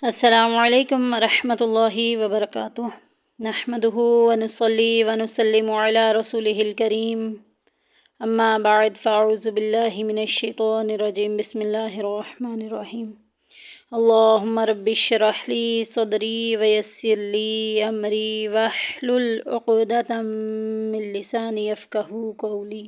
السلام علیکم ورحمۃ اللہ وبرکاتہ نحمده ونصلی ونسلم علی رسولہ الکریم اما بعد فاعوذ باللہ من الشیطان الرجیم بسم اللہ الرحمن الرحیم اللہم رب اشرح لی صدری ویسر لی امری واحلل عقدۃ من لسانی یفقہوا قولی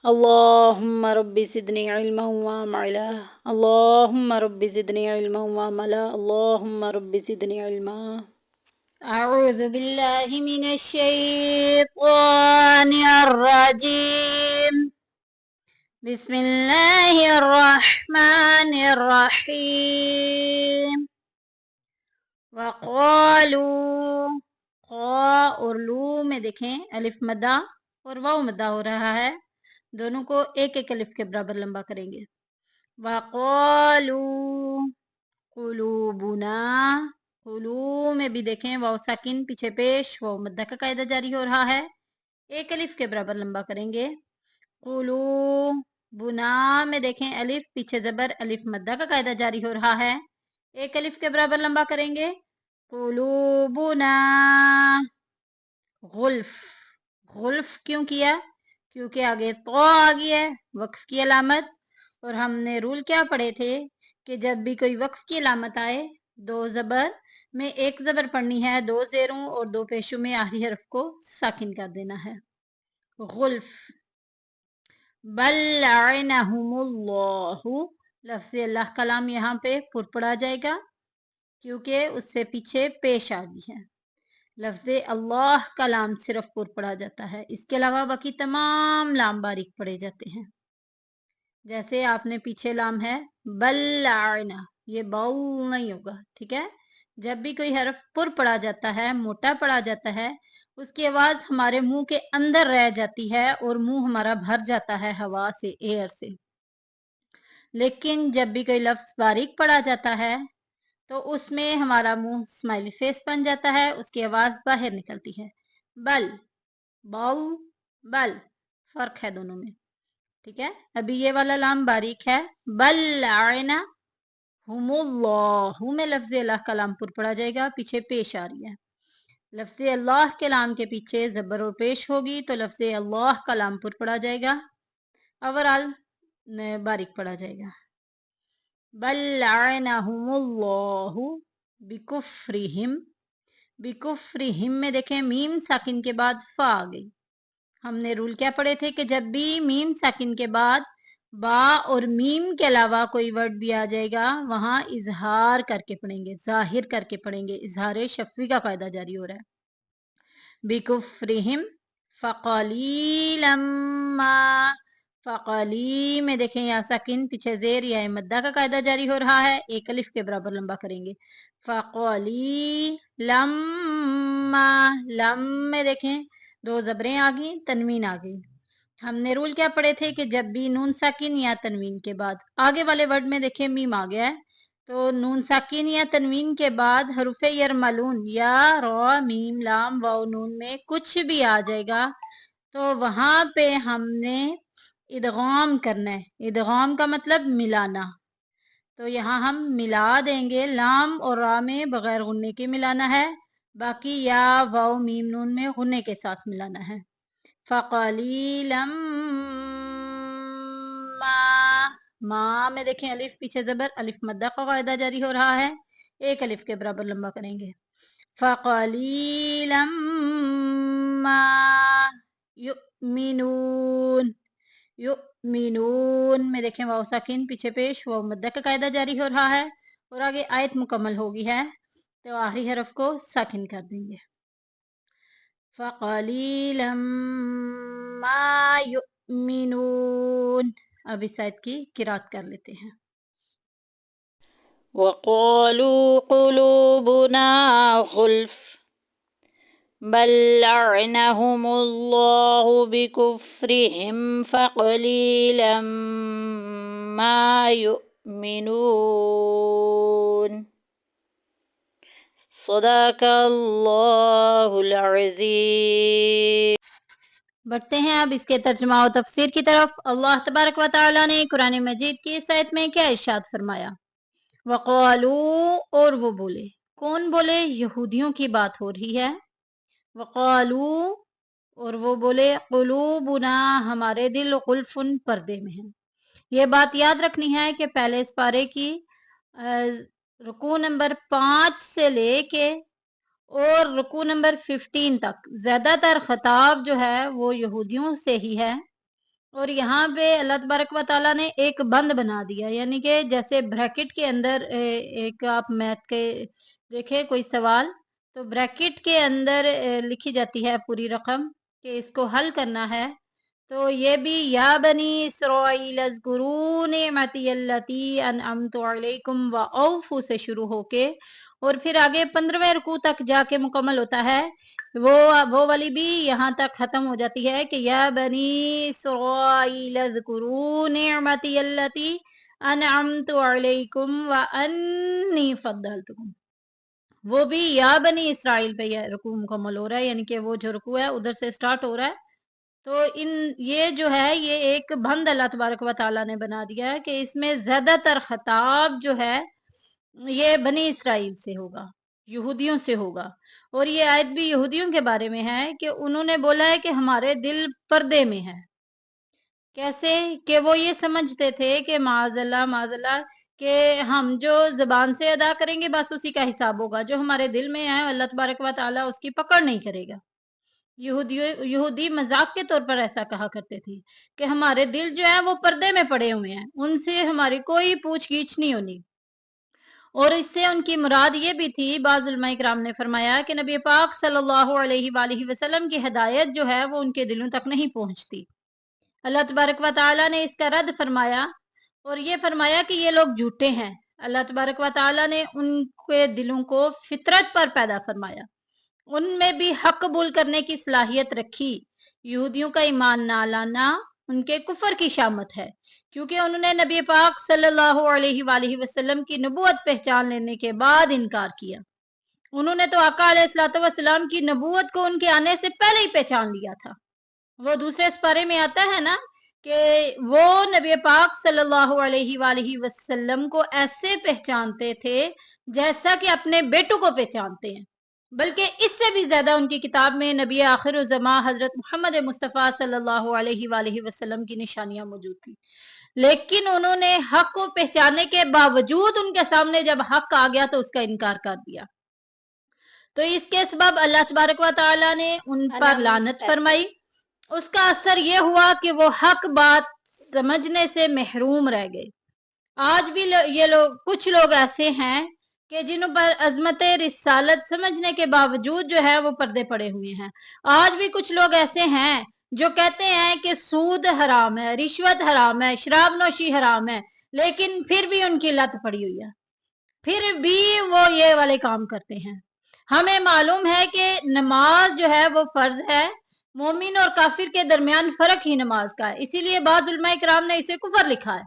اللہم رب زدنی علما وعملا اللہم رب زدنی علما وعملا اللہم رب زدنی علما۔ اعوذ باللہ من الشیطان الرجیم بسم اللہ الرحمن الرحیم وقالوا قا اور لو میں دیکھیں الف مدہ اور واو مدہ ہو رہا ہے، دونوں کو ایک ایک الف کے برابر لمبا کریں گے۔ وَقَالُوا قُلُوبُنَا، قلو میں بھی دیکھیں واو ساکن پیچھے پیش، واو مدہ کا قاعدہ جاری ہو رہا ہے، ایک الف کے برابر لمبا کریں گے۔ قلوبنا میں دیکھیں الف پیچھے زبر، الف مدہ کا قاعدہ جاری ہو رہا ہے، ایک الف کے برابر لمبا کریں گے۔ قلوبنا غلف، غلف کیوں کیا؟ کیونکہ آگے تو آ گیا ہے وقف کی علامت، اور ہم نے رول کیا پڑھے تھے کہ جب بھی کوئی وقف کی علامت آئے دو زبر میں ایک زبر پڑھنی ہے، دو زیروں اور دو پیشوں میں آخری حرف کو ساکن کر دینا ہے۔ غلف بل لعنہم اللہ، لفظ اللہ کلام یہاں پہ پر پڑا جائے گا کیونکہ اس سے پیچھے پیش آ گئی ہے۔ لفظ اللہ کا لام صرف پر پڑا جاتا ہے، اس کے علاوہ باقی تمام لام باریک پڑے جاتے ہیں۔ جیسے آپ نے پیچھے لام ہے بلعنا، یہ باؤ نہیں ہوگا، ٹھیک ہے۔ جب بھی کوئی حرف پر پڑا جاتا ہے، موٹا پڑا جاتا ہے، اس کی آواز ہمارے منہ کے اندر رہ جاتی ہے اور منہ ہمارا بھر جاتا ہے ہوا سے، ایئر سے۔ لیکن جب بھی کوئی لفظ باریک پڑا جاتا ہے تو اس میں ہمارا منہ اسمائلی فیس بن جاتا ہے، اس کی آواز باہر نکلتی ہے۔ بل، باؤ، بل، فرق ہے دونوں میں، ٹھیک ہے۔ ابھی یہ والا لام باریک ہے، بل لعنا ہم اللہ میں لفظ اللہ کا لام پر پڑا جائے گا، پیچھے پیش آ رہی ہے۔ لفظ اللہ کے لام کے پیچھے زبر و پیش ہوگی تو لفظ اللہ کا لام پر پڑا جائے گا، اوورال باریک پڑا جائے گا۔ بل لعنہم اللہ بکفرہم، بکفرہم میں دیکھیں میم ساکن کے بعد فا آ گئی۔ ہم نے رول کیا پڑھے تھے کہ جب بھی میم ساکن کے بعد با اور میم کے علاوہ کوئی ورڈ بھی آ جائے گا وہاں اظہار کر کے پڑھیں گے، ظاہر کر کے پڑھیں گے، اظہار شفوی کا قاعدہ جاری ہو رہا ہے۔ بکفرہم فقلیلا ما، فقلی میں دیکھیں یا ساکن پیچھے زیر یا مدہ کا قاعدہ جاری ہو رہا ہے، ایک الف کے برابر لمبا کریں گے۔ فقلیلا ما، لم میں دیکھیں دو زبریں آ گئی، تنوین آ گئی۔ ہم نے رول کیا پڑھے تھے کہ جب بھی نون ساکن یا تنوین کے بعد آگے والے ورڈ میں دیکھیں میم آ گیا ہے تو نون ساکن یا تنوین کے بعد حروف یرملون یا را میم لام واو نون میں کچھ بھی آ جائے گا تو وہاں پہ ہم نے ادغام کرنا ہے۔ ادغام کا مطلب ملانا، تو یہاں ہم ملا دیں گے، لام اور را میں بغیر غننے کے ملانا ہے، باقی یا واو میم نون میں غننے کے ساتھ ملانا ہے۔ فقلیلا ما میں دیکھیں الف پیچھے زبر، الف مدہ کا قاعدہ جاری ہو رہا ہے، ایک الف کے برابر لمبا کریں گے۔ فقلیلا ما یؤمنون، یؤمنون میں دیکھیں واو ساکن پیچھے پیش، واو مدہ کا قاعدہ جاری ہو رہا ہے اور آگے آیت مکمل ہوگی ہے تو آخری حرف کو ساکن کر دیں گے۔ فقلیلا ما یؤمنون، اب اس آیت کی قرات کر لیتے ہیں۔ وَقَالُوا قُلُوبُنَا غُلْفٌ بَل لَّعَنَهُمُ اللَّهُ بِكُفْرِهِمْ فَقَلِيلًا مَّا يُؤْمِنُونَ۔ صدق اللہ العظیم۔ بڑھتے ہیں اب اس کے ترجمہ و تفسیر کی طرف۔ اللہ تبارک و تعالی نے قرآن مجید کی اس آیت میں کیا ارشاد فرمایا؟ वक़ालू, और वो बोले, कौन बोले? यहूदियों की बात हो रही है। वक़ालू, और वो बोले, क़ुलूबुना, हमारे दिल गुल्फ़ुन, पर्दे में हैं। ये बात याद रखनी है कि पहले इस पारे की रुकू नंबर 5 से लेके और रुकू नंबर 15 तक ज्यादातर खिताब जो है वो यहूदियों से ही है। और यहाँ पे अल्लाह तबारक व ताला ने एक बंद बना दिया, यानी कि जैसे ब्रैकेट के अंदर एक आप मैथ के देखे कोई सवाल, तो ब्रैकेट के अंदर लिखी जाती है पूरी रकम कि इसको हल करना है। तो ये भी या बनी इसराइल अज़कुरू निअमती अल्लती अनअमतु अलैकुम व औफू से शुरू होके और फिर आगे 15वें रुकू तक जाके मुकम्मल होता है। वो वाली भी यहाँ तक खत्म हो जाती है कि या बनी इसराइल अज़कुरू निअमती अल्लती अनअमतु अलैकुम व अन्नी फद्दलतुकुम। वो भी या बनी इसराइल पे यह रुकू मुकम्मल हो रहा है, यानी कि वो जो रुकू है उधर से स्टार्ट हो रहा है। तो ये जो है ये एक बंद अल्लाह तबारक व ताला ने बना दिया है कि इसमें ज्यादातर खिताब जो है ये बनी इसराइल से होगा, यहूदियों से होगा। और ये आयत भी यहूदियों के बारे में है कि उन्होंने बोला है कि हमारे दिल पर्दे में है। कैसे? कि वो ये समझते थे कि माजल्ला कि हम जो जबान से अदा करेंगे बस उसी का हिसाब होगा, जो हमारे दिल में है अल्लाह तबारक व ताला उसकी पकड़ नहीं करेगा। यहूदी मजाक के तौर पर ऐसा कहा करते थे कि हमारे दिल जो है वो पर्दे में पड़े हुए हैं, उनसे हमारी कोई पूछ गीछ नहीं होनी। और इससे उनकी मुराद ये भी थी, बाज़ उलमा इकराम ने फरमाया कि नबी पाक सल्लल्लाहु अलैहि वसल्लम की हिदायत जो है वो उनके दिलों तक नहीं पहुंचती। अल्लाह तबारक व ताला ने इसका रद्द फरमाया और ये फरमाया कि ये लोग झूठे हैं। अल्लाह तबारक व ताला ने उनके दिलों को फितरत पर पैदा फरमाया, उनमें भी हक कबूल करने की सलाहियत रखी। यहूदियों का ईमान ना लाना उनके कुफर की शामत है, क्योंकि उन्होंने नबी पाक सल्लल्लाहु अलैहि वसल्लम की नबूवत पहचान लेने के बाद इनकार किया। उन्होंने तो आका अलैहिस्सलातु वस्सलाम की नबूवत को उनके आने से पहले ही पहचान लिया था। वो दूसरे पारे में आता है ना कि वो नबी पाक सल्लल्लाहु अलैहि वसल्लम को ऐसे पहचानते थे जैसा कि अपने बेटों को पहचानते हैं, बल्कि इससे भी ज्यादा उनकी किताब में नबी आखिर ज़मा हजरत मोहम्मद मुस्तफ़ा सल्लल्लाहु अलैहि वसल्लम की निशानियां मौजूद थी। लेकिन उन्होंने हक को पहचानने के बावजूद उनके सामने जब हक आ गया तो उसका इनकार कर दिया। तो इसके सबब अल्लाह तबारक व ताला ने उन पर लानत फरमाई। उसका असर ये हुआ कि वो हक बात समझने से महरूम रह गए। आज भी ये लोग, कुछ लोग ऐसे हैं कि जिन पर अजमत रिसालत समझने के बावजूद जो है वो पर्दे पड़े हुए हैं। आज भी कुछ लोग ऐसे हैं जो कहते हैं कि सूद हराम है, रिश्वत हराम है, शराब नोशी हराम है, लेकिन फिर भी उनकी लत पड़ी हुई है, फिर भी वो ये वाले काम करते हैं। हमें मालूम है कि नमाज जो है वो फर्ज है, मोमिन और काफिर के दरमियान फर्क ही नमाज का है, इसीलिए बाज़ उलमा इकराम ने इसे कुफर लिखा है।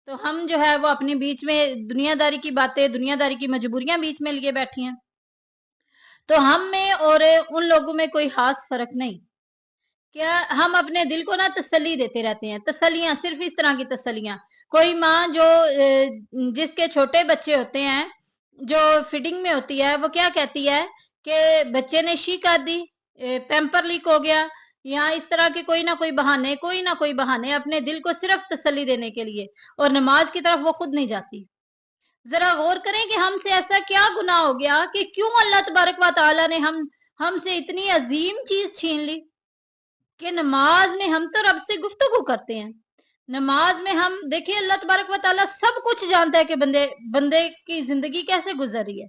तो हम जो है वो अपने बीच में दुनियादारी की बातें, दुनियादारी की मजबूरियां बीच में लिए बैठी हैं। तो हम में और उन लोगों में कोई खास फर्क नहीं। क्या हम अपने दिल को ना तसल्ली देते रहते हैं, तसल्लियां, सिर्फ इस तरह की तसल्लियां। कोई माँ जो जिसके छोटे बच्चे होते हैं, जो फीडिंग में होती है, वो क्या कहती है कि बच्चे ने शी कर दी, पैम्पर लीक हो गया, या इस तरह के कोई ना कोई बहाने अपने दिल को सिर्फ तसल्ली देने के लिए, और नमाज की तरफ वो खुद नहीं जाती। जरा गौर करें कि हमसे ऐसा क्या गुनाह हो गया कि क्यों अल्लाह तबारक व तआला ने हमसे इतनी अजीम चीज छीन ली कि नमाज में हम तो रब से गुफ्तगू करते हैं। नमाज में हम देखिए, अल्लाह तबारक व तआला सब कुछ जानता है कि बंदे की जिंदगी कैसे गुजर रही है,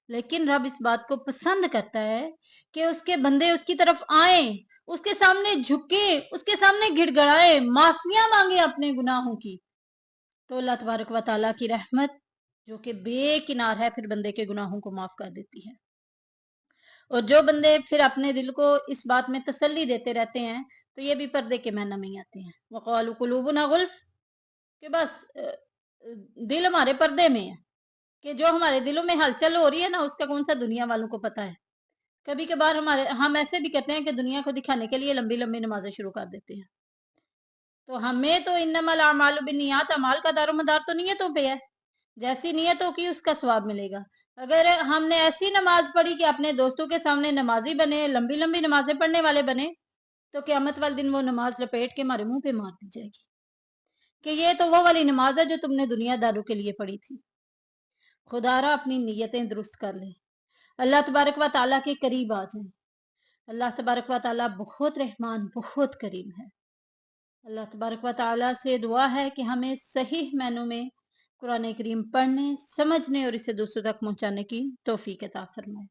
लेकिन रब इस बात को पसंद करता है कि उसके बंदे उसकी तरफ आए, उसके सामने झुके, उसके सामने गिड़गड़ाए, माफिया मांगे अपने गुनाहों की। तो अल्लाह तबारक व तआला की रहमत जो कि बेकिनार है, फिर बंदे के गुनाहों को माफ कर देती है। और जो बंदे फिर अपने दिल को इस बात में तसल्ली देते रहते हैं, तो ये भी पर्दे के महना में ही आते हैं। वक़ालू कुलूबुना गुल्फ, कि बस दिल हमारे पर्दे में है, कि जो हमारे दिलों में हलचल हो रही है ना, उसका कौन सा दुनिया वालों को पता है। कभी कभार हम ऐसे भी करते हैं कि दुनिया को दिखाने के लिए लंबी लंबी नमाजें शुरू कर देते हैं। तो हमें तो इन्नमल आमालु बिन्नियात, अमाल का दारोमदार तो नीयतों पे है। जैसी नियतों की उसका सवाब मिलेगा। अगर हमने ऐसी नमाज पढ़ी कि अपने दोस्तों के सामने नमाजी बने, लंबी लंबी नमाजें पढ़ने वाले बने, तो क़यामत वाले दिन वो नमाज लपेट के हमारे मुंह पे मार दी जाएगी कि ये तो वो वाली नमाज है जो तुमने दुनियादारों के लिए पढ़ी थी। खुदारा अपनी नीयतें दुरुस्त कर ले, अल्लाह तबारक व तआला के करीब आ जाए। अल्लाह तबारक व तआला बहुत रहमान, बहुत करीम है। अल्लाह तबारक व तआला से दुआ है कि हमें सही मायनों में कुरान करीम पढ़ने, समझने और इसे दूसरों तक पहुंचाने की तौफीक अता फरमाए।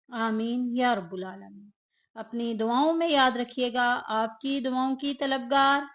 आमीन या रब्बुल आलमीन। अपनी दुआओं में याद रखिएगा, आपकी दुआओं की तलबगार